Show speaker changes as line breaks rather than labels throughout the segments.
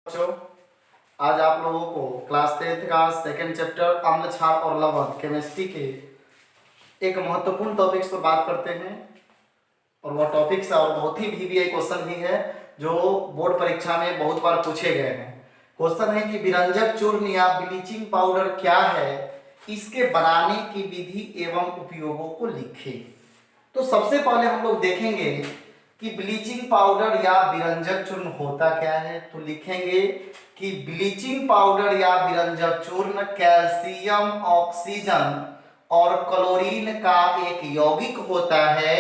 बच्चों, आज आप लोगों को क्लास 10th का सेकंड चैप्टर अम्ल क्षार और लवण केमिस्ट्री के एक महत्वपूर्ण टॉपिक्स पर बात करते हैं। और वह टॉपिक्स और बहुत ही वीवीआई क्वेश्चन भी है जो बोर्ड परीक्षा में बहुत बार पूछे गए हैं। क्वेश्चन है कि विरंजक चूर्ण या ब्लीचिंग पाउडर क्या है, इसके बनाने की विधि एवं उपयोगों को लिखें। तो सबसे पहले हम लोग देखेंगे कि ब्लीचिंग पाउडर या विरंजक चूर्ण होता क्या है। तो लिखेंगे कि ब्लीचिंग पाउडर या विरंजक चूर्ण कैल्शियम, ऑक्सीजन और क्लोरीन का एक यौगिक होता है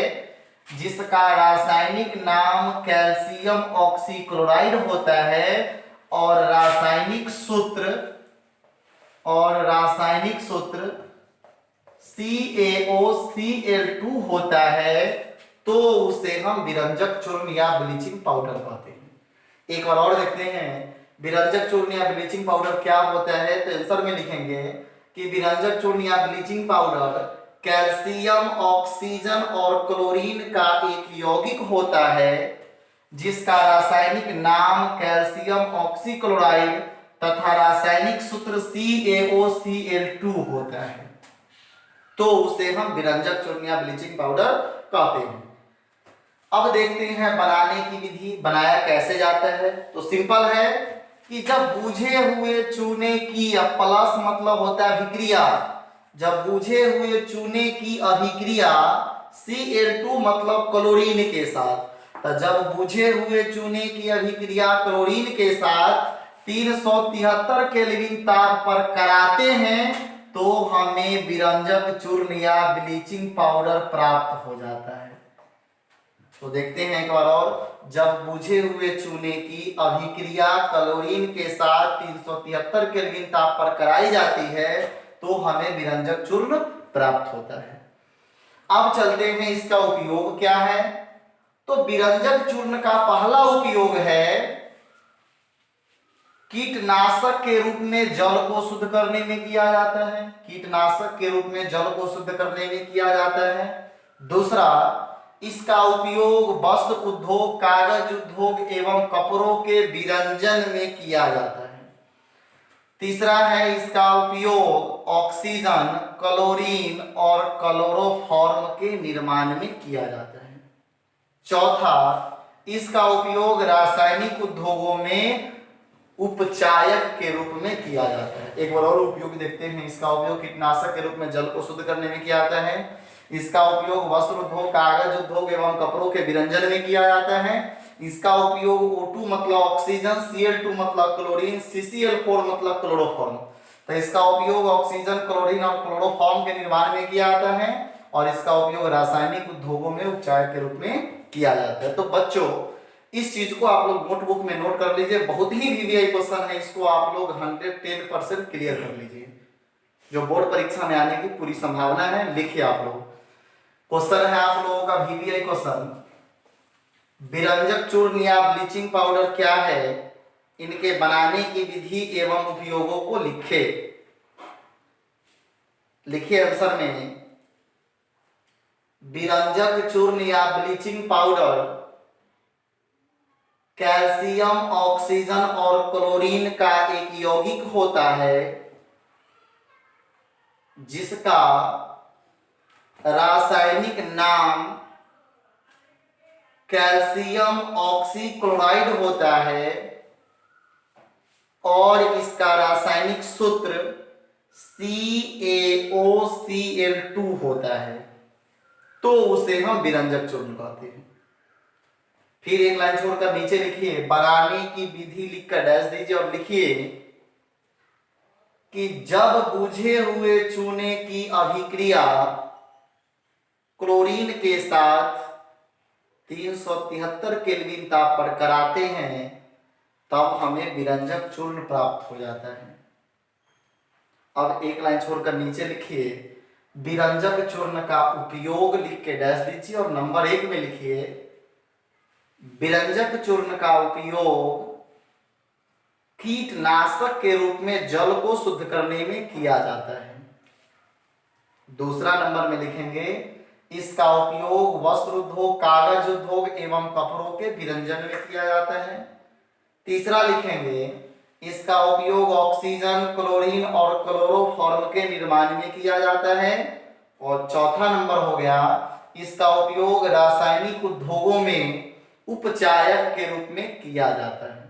जिसका रासायनिक नाम कैल्शियम ऑक्सीक्लोराइड होता है और रासायनिक सूत्र CaOCl2 होता है। तो उसे हम विरंजक चूर्ण या ब्लीचिंग पाउडर कहते हैं। एक बार और देखते हैं विरंजक चूर्ण या ब्लीचिंग पाउडर क्या होता है। तो आंसर में लिखेंगे कि विरंजक चूर्ण या ब्लीचिंग पाउडर कैल्शियम, ऑक्सीजन और क्लोरीन का एक यौगिक होता है जिसका रासायनिक नाम कैल्शियम ऑक्सीक्लोराइड तथा रासायनिक सूत्र CaOCl2 होता है। तो उसे हम विरंजक चूर्ण या ब्लीचिंग पाउडर कहते हैं। अब देखते हैं बनाने की विधि, बनाया कैसे जाता है। तो सिंपल है कि जब बुझे हुए चूने की, प्लस मतलब होता है अभिक्रिया, जब बुझे हुए चूने की अभिक्रिया Cl2 मतलब क्लोरीन के साथ, तो जब बुझे हुए चूने की अभिक्रिया क्लोरीन के साथ 373 केल्विन ताप पर कराते हैं तो हमें विरंजक चूर्ण या ब्लीचिंग पाउडर प्राप्त हो जाता है। तो देखते हैं एक बार और, जब बुझे हुए चूने की अभिक्रिया क्लोरीन के साथ 373 केल्विन ताप पर कराई जाती है तो हमें विरंजक चूर्ण प्राप्त होता है। अब चलते हैं इसका उपयोग क्या है। तो विरंजक चूर्ण का पहला उपयोग है कीटनाशक के रूप में जल को शुद्ध करने में किया जाता है। कीटनाशक के रूप में जल को शुद्ध करने में किया जाता है। दूसरा, इसका उपयोग वस्त्र उद्योग, कागज उद्योग एवं कपड़ों के विरंजन में किया जाता है। तीसरा है इसका उपयोग ऑक्सीजन, क्लोरीन और क्लोरोफॉर्म के निर्माण में किया जाता है। चौथा, इसका उपयोग रासायनिक उद्योगों में उपचायक के रूप में किया जाता है। एक बार और उपयोग देखते हैं। इसका उपयोग कीटनाशक के रूप में जल को शुद्ध करने में किया जाता है। इसका उपयोग वस्त्र उद्योग, कागज उद्योग एवं कपड़ों के विरंजन में किया जाता है। इसका उपयोग O2 मतलब ऑक्सीजन, Cl2 मतलब क्लोरीन, CCl4 मतलब क्लोरोफॉर्म, तो इसका उपयोग ऑक्सीजन, क्लोरीन और क्लोरोफॉर्म के निर्माण में किया जाता है। और इसका उपयोग रासायनिक उद्योगों में उपचार के रूप में किया जाता है। तो बच्चों, इस चीज को आप लोग नोटबुक में नोट कर लीजिए। बहुत ही वीवीआई क्वेश्चन है, इसको आप लोग 110% क्लियर कर लीजिए। जो बोर्ड परीक्षा में आने की पूरी संभावना है। लिखिए आप लोग, क्वेश्चन है आप लोगों का वीवीआई क्वेश्चन, विरंजक चूर्ण या ब्लीचिंग पाउडर क्या है, इनके बनाने की विधि एवं उपयोगों को लिखे। लिखिए आंसर में, विरंजक चूर्ण या ब्लीचिंग पाउडर कैल्शियम, ऑक्सीजन और क्लोरीन का एक यौगिक होता है जिसका रासायनिक नाम कैल्शियम ऑक्सीक्लोराइड होता है और इसका रासायनिक सूत्र CaOCl2 होता है। तो उसे हम विरंजक चूर्ण कहते हैं। फिर एक लाइन छोड़कर नीचे लिखिए, बनाने की विधि लिखकर डैश दीजिए और लिखिए कि जब बुझे हुए चूने की अभिक्रिया क्लोरीन के साथ 373 केल्विन ताप पर कराते हैं तब हमें विरंजक चूर्ण प्राप्त हो जाता है। अब एक लाइन छोड़कर नीचे लिखिए, विरंजक चूर्ण का उपयोग लिख के डैश दीजिए और नंबर 1 में लिखिए, विरंजक चूर्ण का उपयोग कीटनाशक के रूप में जल को शुद्ध करने में किया जाता है। दूसरा नंबर में लिखेंगे, इसका उपयोग वस्त्र उद्योग, कागज उद्योग एवं कपड़ों के विरंजन में किया जाता है। तीसरा लिखेंगे इसका उपयोग ऑक्सीजन, क्लोरीन और क्लोरोफॉर्म के निर्माण में किया जाता है। और चौथा नंबर हो गया इसका उपयोग रासायनिक उद्योगों में उपचायक के रूप में किया जाता है।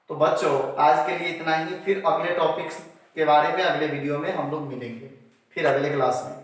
तो बच्चों आज के लिए इतना ही, फिर अगले टॉपिक्स के बारे में अगले वीडियो में हम लोग मिलेंगे, फिर अगले क्लास में।